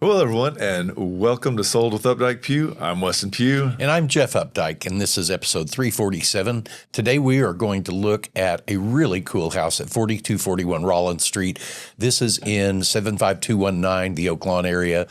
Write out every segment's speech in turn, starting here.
Hello, everyone, and welcome to Sold with Updike Pugh. I'm Weston Pugh. And I'm Jeff Updike, and this is episode 347. Today we are going to look at a really cool house at 4241 Rawlins Street. This is in 75219, the Oak Lawn area.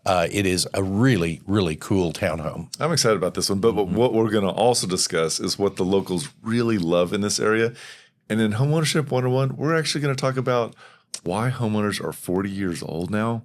It is a really, really cool townhome. I'm excited about this one, but what we're going to also discuss is what the locals really love in this area. And in Homeownership 101, we're actually going to talk about why homeowners are 40 years old now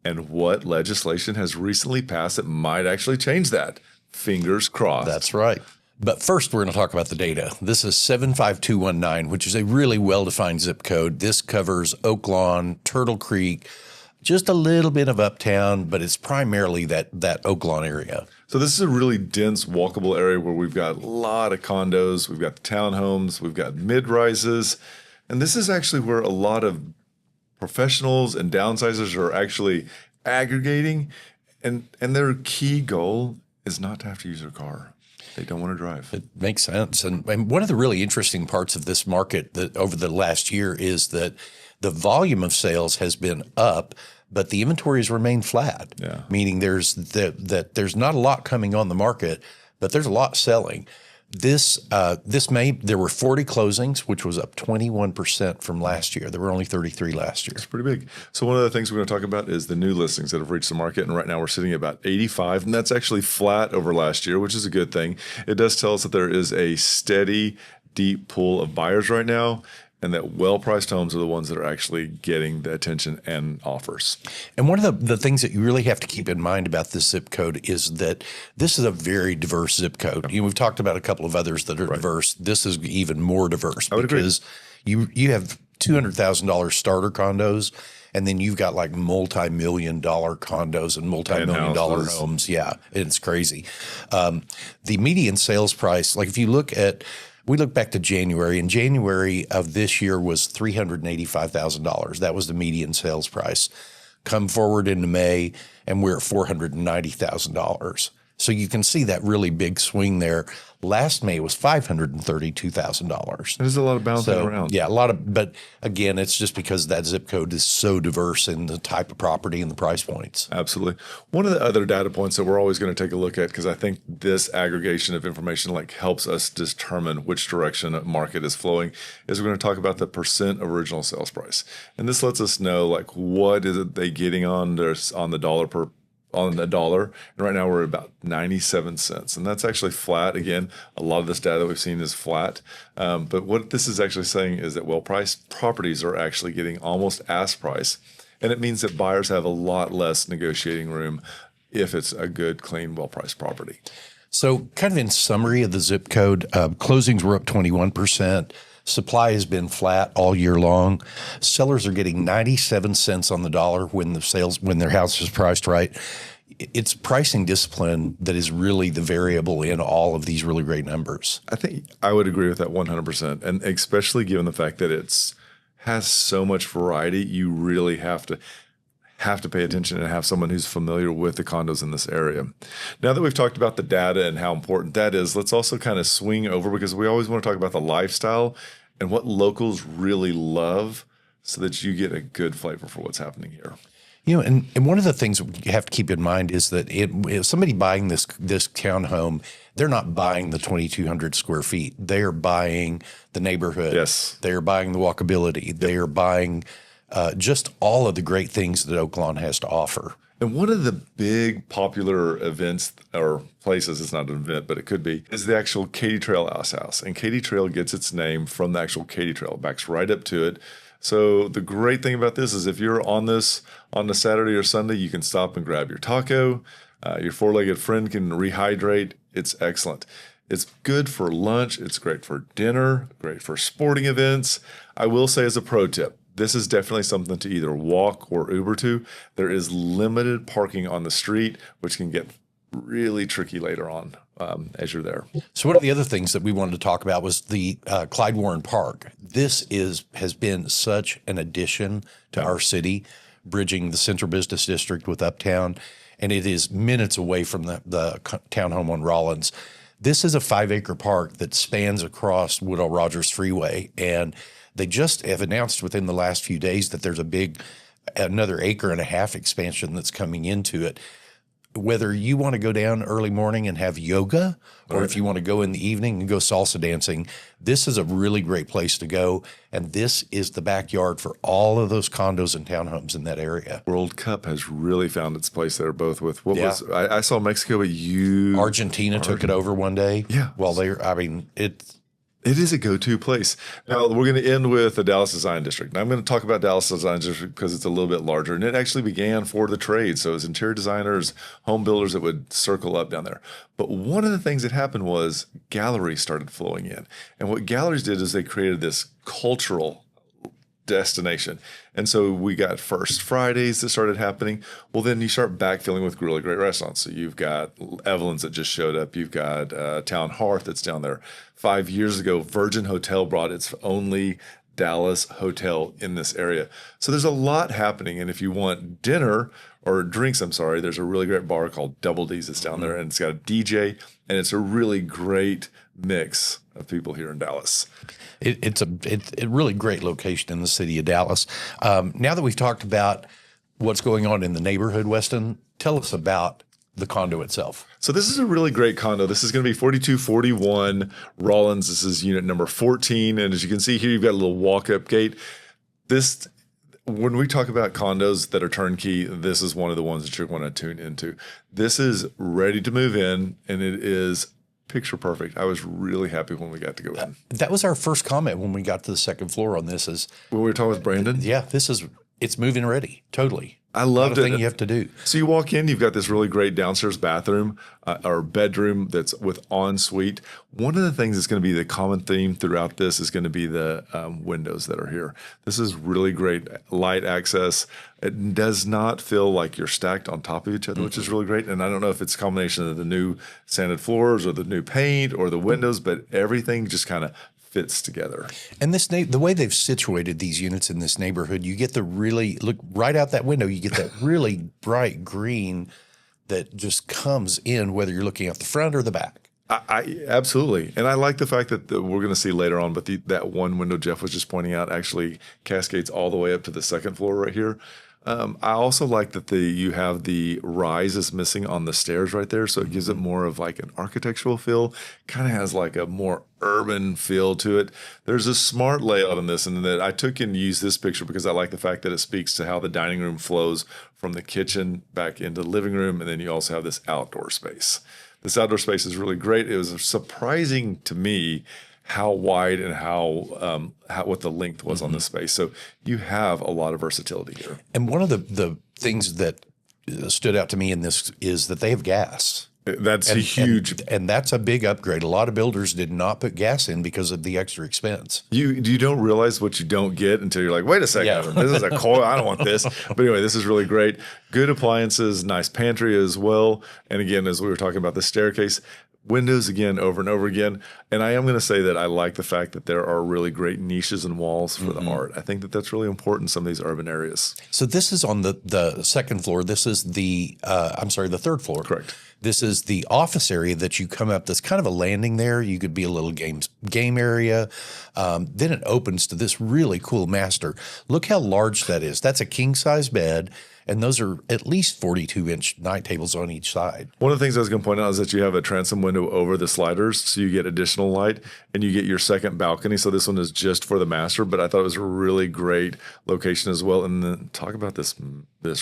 and what legislation has recently passed that might actually change that. Fingers crossed. That's right. But first, we're going to talk about the data. This is 75219, which is a really well-defined zip code. This covers Oak Lawn, Turtle Creek, just a little bit of Uptown, but it's primarily that Oak Lawn area. So this is a really dense, walkable area where we've got a lot of condos, we've got the townhomes, we've got mid-rises, and this is actually where a lot of professionals and downsizers are actually aggregating, and their key goal is not to have to use their car. They don't want to drive. It makes sense. And one of the really interesting parts of this market that over the last year is that the volume of sales has been up, but the inventory has remained flat. Yeah. Meaning there's not a lot coming on the market, but there's a lot selling. There were 40 closings, which was up 21% from last year. There were only 33 last year. It's pretty big. So one of the things we're going to talk about is the new listings that have reached the market. And right now we're sitting at about 85, and that's actually flat over last year, which is a good thing. It does tell us that there is a steady, deep pool of buyers right now, and that well-priced homes are the ones that are actually getting the attention and offers. And one of the things that you really have to keep in mind about this zip code is that this is a very diverse zip code. We've talked about a couple of others that are diverse. This is even more diverse because you have $200,000 starter condos, and then you've got like multi-million-dollar condos and multi-million-dollar homes. Yeah, it's crazy. The median sales price, like if you look at we look back to January, and January of this year was $385,000. That was the median sales price. Come forward into May, and we're at $490,000. So you can see that really big swing there. Last May was $532,000. There's a lot of bouncing around. Yeah, a lot of, but again, it's just because that zip code is so diverse in the type of property and the price points. Absolutely. One of the other data points that we're always going to take a look at, because I think this aggregation of information helps us determine which direction a market is flowing, is we're going to talk about the percent of original sales price. And this lets us know what is it they getting on the dollar and right now we're at about 97 cents, and that's actually flat. Again, a lot of this data that we've seen is flat, but what this is actually saying is that well-priced properties are actually getting almost ask price, and it means that buyers have a lot less negotiating room if it's a good, clean, well-priced property. So kind of in summary of the zip code, closings were up 21%. Supply has been flat all year long. Sellers are getting 97 cents on the dollar when their house is priced right. It's pricing discipline that is really the variable in all of these really great numbers. I think I would agree with that 100%, and especially given the fact that has so much variety, you really have to pay attention and have someone who's familiar with the condos in this area. Now that we've talked about the data and how important that is, let's also kind of swing over, because we always want to talk about the lifestyle and what locals really love so that you get a good flavor for what's happening here. And one of the things you have to keep in mind is that if somebody buying this townhome, they're not buying the 2,200 square feet. They are buying the neighborhood. Yes. They are buying the walkability. Yep. They are buying just all of the great things that Oak Lawn has to offer. And one of the big popular events or places, it's not an event, but it could be, is the actual Katy Trail House. And Katy Trail gets its name from the actual Katy Trail. It backs right up to it. So the great thing about this is if you're on this on a Saturday or Sunday, you can stop and grab your taco. Your four-legged friend can rehydrate. It's excellent. It's good for lunch. It's great for dinner, great for sporting events. I will say as a pro tip, this is definitely something to either walk or Uber to. There is limited parking on the street, which can get really tricky later on as you're there. So one of the other things that we wanted to talk about was the Clyde Warren Park. This has been such an addition to our city, bridging the central business district with Uptown, and it is minutes away from the townhome on Rawlins. This is a 5-acre park that spans across Woodall Rogers Freeway, and they just have announced within the last few days that there's a big another acre and a half expansion that's coming into it. Whether you want to go down early morning and have yoga, or if you want to go in the evening and go salsa dancing, this is a really great place to go. And this is the backyard for all of those condos and townhomes in that area. World Cup has really found its place there, both with I saw Mexico, but Argentina took it over one day. Yeah. Well, it is a go-to place. Now, we're going to end with the Dallas Design District. Now, I'm going to talk about Dallas Design District because it's a little bit larger, and it actually began for the trade. So it was interior designers, home builders that would circle up down there. But one of the things that happened was galleries started flowing in. And what galleries did is they created this cultural destination. And so we got First Fridays that started happening. Well, then you start backfilling with really great restaurants. So you've got Evelyn's that just showed up. You've got Town Hearth that's down there. 5 years ago, Virgin Hotel brought its only Dallas hotel in this area. So there's a lot happening. And if you want dinner or drinks, there's a really great bar called Double D's that's down there. And it's got a DJ, and it's a really great mix of people here in Dallas. It's a really great location in the city of Dallas. Now that we've talked about what's going on in the neighborhood, Weston, tell us about the condo itself. So this is a really great condo. This is going to be 4241 Rawlins. This is unit number 14. And as you can see here, you've got a little walk-up gate. When we talk about condos that are turnkey, this is one of the ones that you're going to tune into. This is ready to move in, and it is picture perfect. I was really happy when we got to go in. That was our first comment when we got to the second floor on this. Is when we were talking with Brandon. Yeah, it's move-in ready. Totally. I loved it. Thing you have to do. So you walk in, you've got this really great downstairs bathroom or bedroom that's with ensuite. One of the things that's going to be the common theme throughout this is going to be the windows that are here. This is really great light access. It does not feel like you're stacked on top of each other, which is really great. And I don't know if it's a combination of the new sanded floors or the new paint or the windows, but everything just kind of fits together. And the way they've situated these units in this neighborhood, you get look right out that window, you get that really bright green that just comes in whether you're looking out the front or the back. I absolutely. And I like the fact that we're going to see later on, but that one window Jeff was just pointing out actually cascades all the way up to the second floor right here. I also like that you have the rise is missing on the stairs right there, so it gives it more of like an architectural feel. Kind of has like a more urban feel to it. There's a smart layout in this, and that I took and used this picture because I like the fact that it speaks to how the dining room flows from the kitchen back into the living room, and then you also have this outdoor space. This outdoor space is really great. It was surprising to me how wide and how what the length was on the space. So you have a lot of versatility here. And one of the things that stood out to me in this is that they have gas. That's huge. And that's a big upgrade. A lot of builders did not put gas in because of the extra expense. You don't realize what you don't get until you're like, wait a second, Yeah. this is a coil. I don't want this. But anyway, this is really great. Good appliances, nice pantry as well. And again, as we were talking about the staircase, windows again, over and over again. And I am going to say that I like the fact that there are really great niches and walls for the art. I think that that's really important in some of these urban areas. So this is on the second floor. This is the third floor. Correct. This is the office area that you come up. That's kind of a landing there. You could be a little game area. Then it opens to this really cool master. Look how large that is. That's a king size bed. And those are at least 42-inch night tables on each side. One of the things I was going to point out is that you have a transom window over the sliders, so you get additional light, and you get your second balcony. So this one is just for the master, but I thought it was a really great location as well. And then talk about this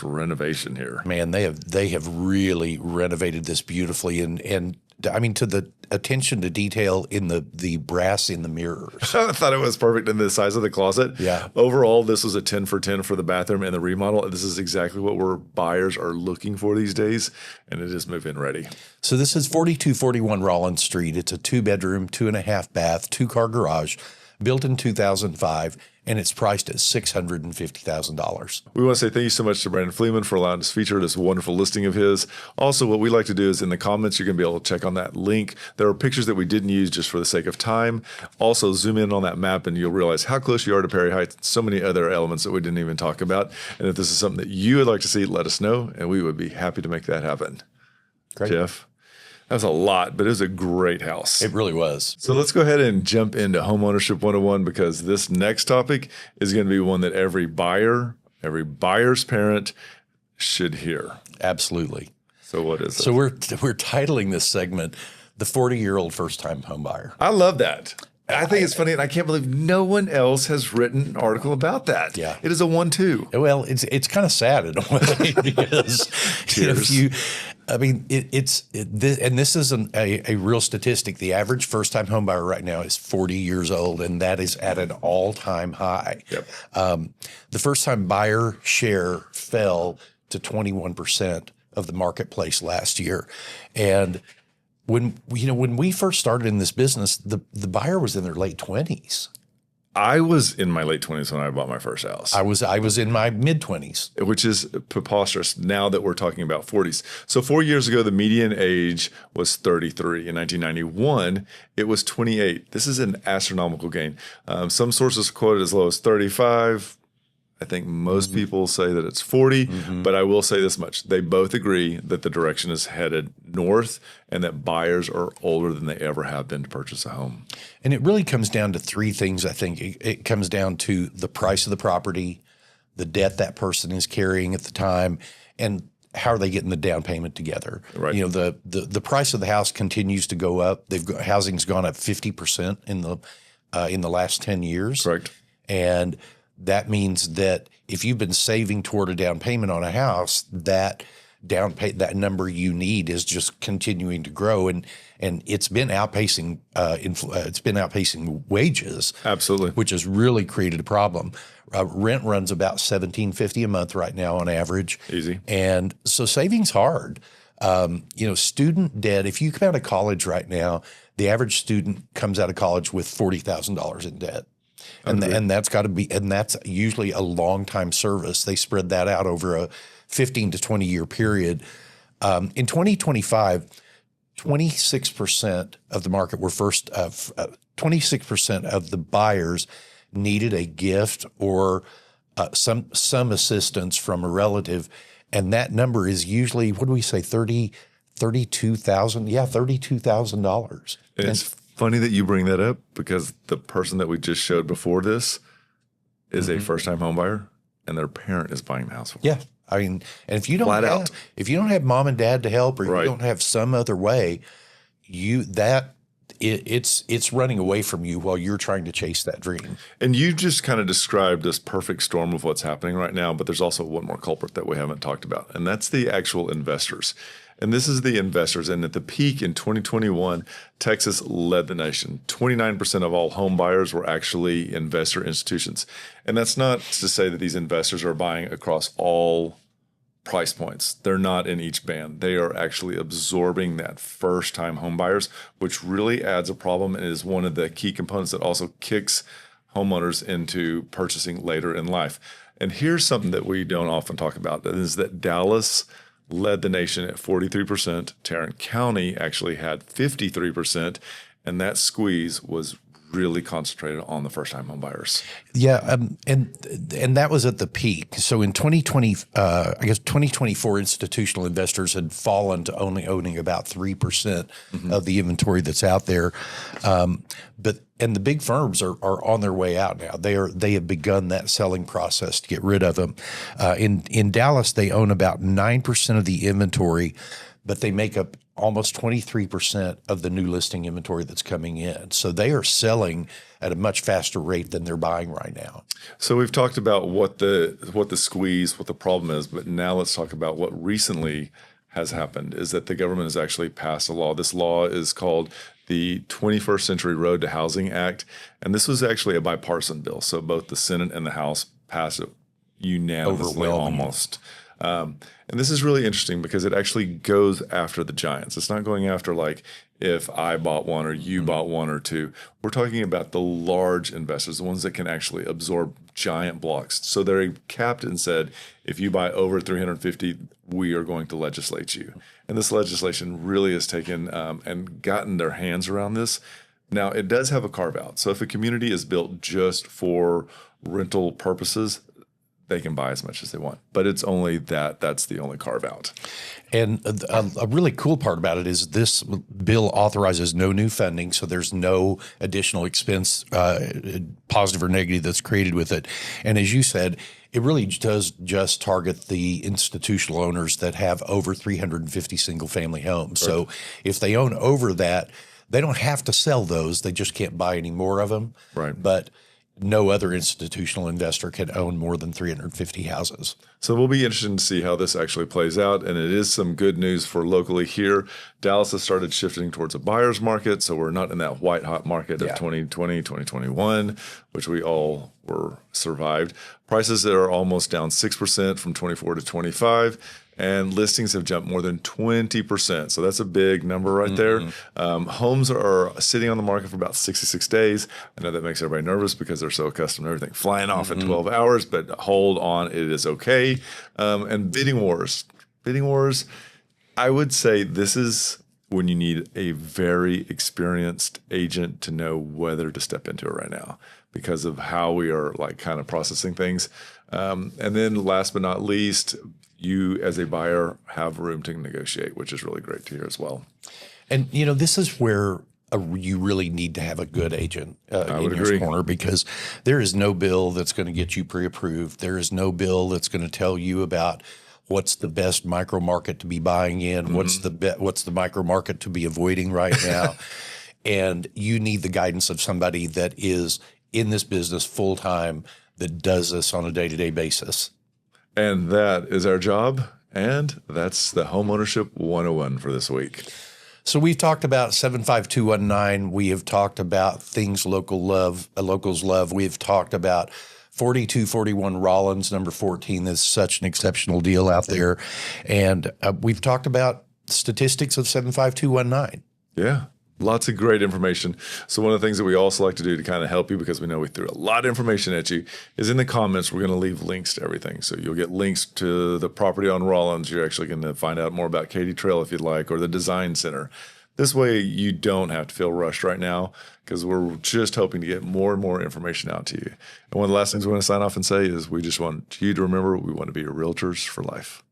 renovation here. Man, they have really renovated this beautifully, and I mean, to the attention to detail in the brass in the mirrors. I thought it was perfect in the size of the closet. Yeah. Overall, this was a 10 for 10 for the bathroom and the remodel. This is exactly what buyers are looking for these days, and it is move-in ready. So this is 4241 Rawlins Street. It's a 2-bedroom, 2.5 bath, 2-car garage, built in 2005. And it's priced at $650,000. We want to say thank you so much to Brandon Fleeman for allowing us to feature this wonderful listing of his. Also, what we like to do is in the comments, you're going to be able to check on that link. There are pictures that we didn't use just for the sake of time. Also, zoom in on that map and you'll realize how close you are to Perry Heights. So many other elements that we didn't even talk about. And if this is something that you would like to see, let us know, and we would be happy to make that happen. Great. Jeff? That was a lot, but it was a great house. It really was. So let's go ahead and jump into Homeownership 101 because this next topic is going to be one that every buyer every buyer's parent should hear. Absolutely. So what is it? So we're titling this segment "The 40-Year-Old First-Time Homebuyer." I love that. I think it's funny, and I can't believe no one else has written an article about that. Yeah. It is a 1-2. Well, it's kind of sad in a way because this is a real statistic. The average first-time homebuyer right now is 40 years old, and that is at an all-time high. Yep. The first-time buyer share fell to 21% of the marketplace last year, and when we first started in this business, the buyer was in their late 20s. I was in my late 20s when I bought my first house. I was in my mid 20s, which is preposterous now that we're talking about 40s. So 4 years ago, the median age was 33. In 1991, it was 28. This is an astronomical gain. Some sources quote it as low as 35. I think most people say that it's 40, but I will say this much. They both agree that the direction is headed north and that buyers are older than they ever have been to purchase a home. And it really comes down to three things, I think. It comes down to the price of the property, the debt that person is carrying at the time, and how are they getting the down payment together? Right. The price of the house continues to go up. Housing's gone up 50% in the last 10 years. Correct. And that means that if you've been saving toward a down payment on a house, that that number you need is just continuing to grow, and it's been outpacing wages. Absolutely, which has really created a problem. Rent runs about $1,750 a month right now on average. Easy, and so saving's hard. Student debt. If you come out of college right now, the average student comes out of college with $40,000 in debt. And that's got to be, and that's usually a long time service. They spread that out over a 15 to 20 year period. In 2025, 26% of the market were 26% of the buyers needed a gift or some assistance from a relative, and that number is usually, what do we say, $32,000? Yeah, $32,000. It's funny that you bring that up because the person that we just showed before this is a first-time homebuyer, and their parent is buying the house for them. Yeah, I mean, and if you don't have mom and dad to help, or you don't have some other way, it's running away from you while you're trying to chase that dream. And you just kind of described this perfect storm of what's happening right now, but there's also one more culprit that we haven't talked about, and that's the actual investors. And this is the investors. And at the peak in 2021, Texas led the nation. 29% of all home buyers were actually investor institutions. And that's not to say that these investors are buying across all price points. They're not in each band. They are actually absorbing that first-time home buyers, which really adds a problem and is one of the key components that also kicks homeowners into purchasing later in life. And here's something that we don't often talk about, is that Dallas led the nation at 43%. Tarrant County actually had 53%, and that squeeze was really concentrated on the first-time home buyers. Yeah, and that was at the peak. So in 2024, institutional investors had fallen to only owning about 3% of the inventory that's out there. And the big firms are on their way out now. They have begun that selling process to get rid of them. In Dallas, they own about 9% of the inventory, but they make up almost 23% of the new listing inventory that's coming in. So they are selling at a much faster rate than they're buying right now. So we've talked about what the squeeze, what the problem is, but now let's talk about what recently has happened, is that the government has actually passed a law. This law is called the 21st Century Road to Housing Act, and this was actually a bipartisan bill. So both the Senate and the House passed it unanimously almost. And this is really interesting because it actually goes after the giants. It's not going after like if I bought one or you bought one or two. We're talking about the large investors, the ones that can actually absorb giant blocks. So they're capped and said, if you buy over 350, we are going to legislate you. And this legislation really has taken and gotten their hands around this. Now, it does have a carve out. So if a community is built just for rental purposes, they can buy as much as they want, but it's only that's the only carve out. And a really cool part about it is this bill authorizes no new funding, so there's no additional expense, positive or negative, that's created with it. And as you said, It really does just target the institutional owners that have over 350 single family homes. Right. So if they own over that, they don't have to sell those. They just can't buy any more of them. Right. But no other institutional investor can own more than 350 houses. So we'll be interested to see how this actually plays out. And it is some good news for locally here. Dallas has started shifting towards a buyer's market. So we're not in that white hot market of 2020, 2021, which we all were survived. Prices are almost down 6% from 24 to 25. And listings have jumped more than 20%. So that's a big number right there. Homes are sitting on the market for about 66 days. I know that makes everybody nervous because they're so accustomed to everything flying off in 12 hours, but hold on, it is okay. And bidding wars. Bidding wars, I would say this is when you need a very experienced agent to know whether to step into it right now because of how we are like kind of processing things. And then last but not least, you as a buyer have room to negotiate, which is really great to hear as well. And, you know, this is where you really need to have a good agent in your corner because there is no bill that's going to get you pre-approved. There is no bill that's going to tell you about what's the best micro market to be buying in, what's the micro market to be avoiding right now. And you need the guidance of somebody that is in this business full time that does this on a day-to-day basis. And that is our job. And that's the Homeownership 101 for this week. So we've talked about 75219. We have talked about things locals love. We've talked about 4241 Rawlins, number 14. That's such an exceptional deal out there. And we've talked about statistics of 75219. Yeah. Lots of great information. So one of the things that we also like to do to kind of help you, because we know we threw a lot of information at you, is in the comments, we're going to leave links to everything. So you'll get links to the property on Rawlins. You're actually going to find out more about Katy Trail if you'd like, or the design center. This way you don't have to feel rushed right now because we're just hoping to get more and more information out to you. And one of the last things we want to sign off and say is we just want you to remember we want to be your realtors for life.